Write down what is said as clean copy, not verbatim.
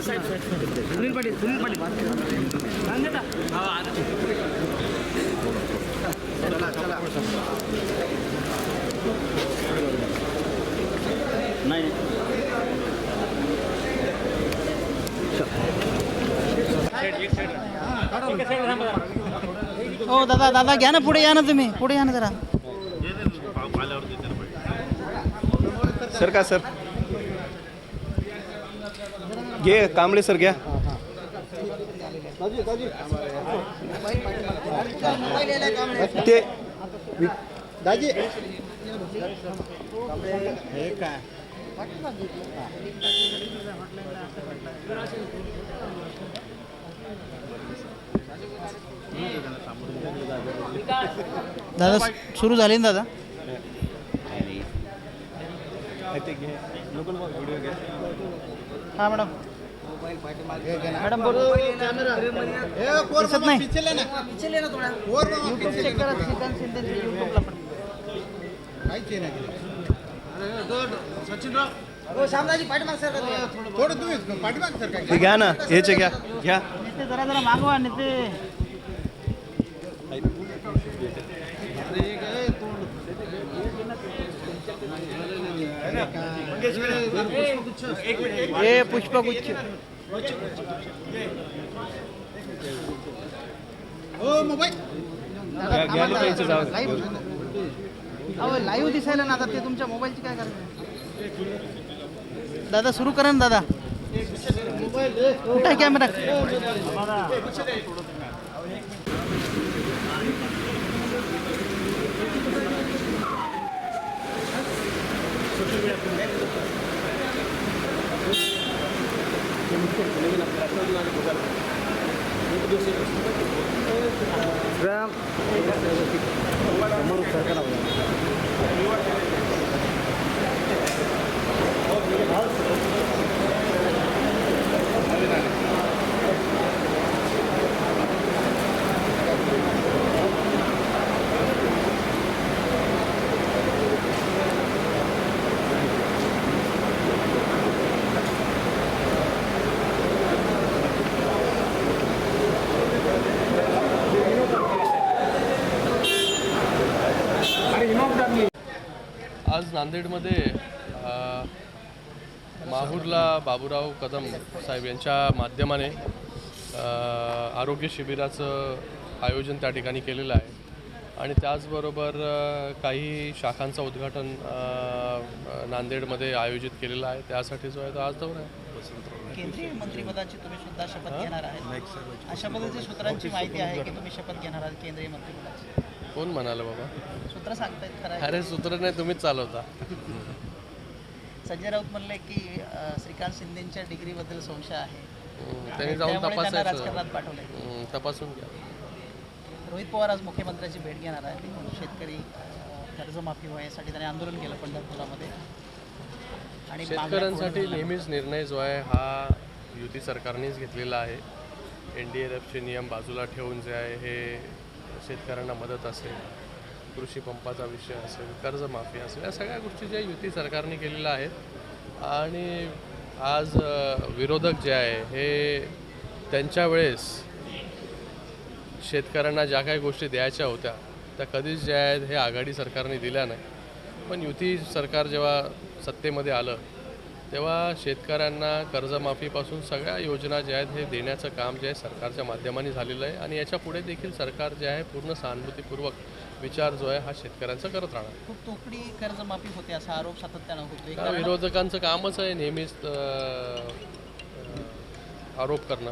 सुनील पाटील नाही हो दादा घ्या ना, पुढे या ना, तुम्ही पुढे या ना जरा. सर का सर घे कांबळे सर घ्या. ते दाजी हे काय दादा सुरू झाले ना दादा. हां मॅडम बोलो. दिसत नाही. यूट्यूब चेक करा, श्रीकांत शिंदे यूट्यूबला पण. ते घ्या ना, हेचे घ्या घ्या. नेते जरा मागवा नेते. हे पुष्पगुच्छ लाईव्ह दिसायला ना आता. ते तुमच्या मोबाईलची काय करायचं दादा. सुरू करा ना दादा. कुठे कॅमेरा. आज नांदेडमध्ये माहूरला बाबूराव कदम साहेब यांच्या माध्यमाने आरोग्य शिबिराचं आयोजन त्या ठिकाणी केलेलं आहे आणि त्याचबरोबर काही शाखांचं उद्घाटन नांदेडमध्ये आयोजित केलेलं आहे. त्यासाठी जो आहे तो आज दौरा आहे. केंद्रीय मंत्रिपदाची तुम्ही सुद्धा शपथ घेणार आहे. अशा पद्धतीच्या सूत्रांची माहिती आहे की तुम्ही शपथ घेणार आहात केंद्रीय मंत्रिपदाची. कोण म्हणालं बाबा? सूत्र सांगतायत खरं. अरे सूत्र नाही, तुम्हीच चालवता. संजय राऊत म्हणले की श्रीकांत शिंदेच्या डिग्रीबद्दल संशय आहे. त्यांनी जाऊन राजकारणात पाठवलंय. तपासून घ्या. रोहित पवार आज मुख्यमंत्र्यांची भेट घेणार आहे. शेतकरी कर्जमाफी व्हायसाठी त्यांनी आंदोलन केलं पंढरपुरामध्ये. आणि शेतकऱ्यांसाठी नेहमीच निर्णय जो आहे हा युती सरकारनेच घेतलेला आहे. NDRFचे नियम बाजूला ठेवून जे आहे हे शेतकऱ्यांना मदत असेल, कृषी पंपाचा विषय असेल, कर्जमाफी असेल, या सगळ्या गोष्टी ज्या युती सरकारने केलेल्या आहेत. आणि आज विरोधक जे आहे हे त्यांच्या वेळेस शेतकऱ्यांना ज्या काही गोष्टी द्यायच्या होत्या त्या कधीच ज्या आहेत हे आघाडी सरकारने दिल्या नाही. पण युती सरकार जेव्हा सत्तेमध्ये आलं तेव्हा शेतकऱ्यांना कर्जमाफीपासून सगळ्या योजना ज्या आहेत हे देण्याचं काम जे आहे सरकारच्या माध्यमाने झालेलं आहे. आणि याच्या पुढे देखील सरकार जे आहे पूर्ण सहानुभूतीपूर्वक विचार जो आहे हा शेतकऱ्यांचा करत राहणार. खूप तोकडी कर्जमाफी होते असा आरोप सातत्यानं होतो. विरोधकांचं कामच आहे नेहमीच आरोप करणं.